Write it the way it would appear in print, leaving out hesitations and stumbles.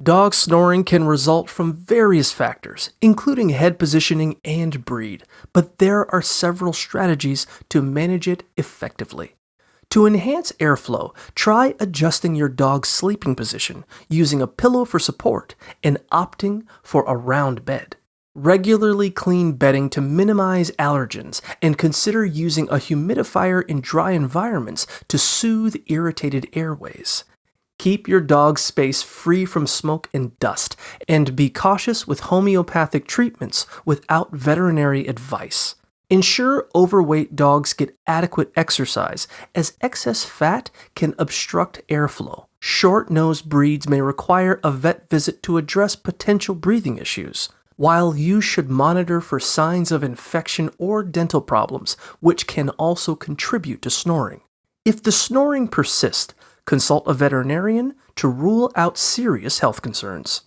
Dog snoring can result from various factors, including head positioning and breed, but there are several strategies to manage it effectively. To enhance airflow, try adjusting your dog's sleeping position, using a pillow for support, and opting for a round bed. Regularly clean bedding to minimize allergens, and consider using a humidifier in dry environments to soothe irritated airways. Keep your dog's space free from smoke and dust, and be cautious with homeopathic treatments without veterinary advice. Ensure overweight dogs get adequate exercise, as excess fat can obstruct airflow. Short-nosed breeds may require a vet visit to address potential breathing issues, while you should monitor for signs of infection or dental problems, which can also contribute to snoring. If the snoring persists, consult a veterinarian to rule out serious health concerns.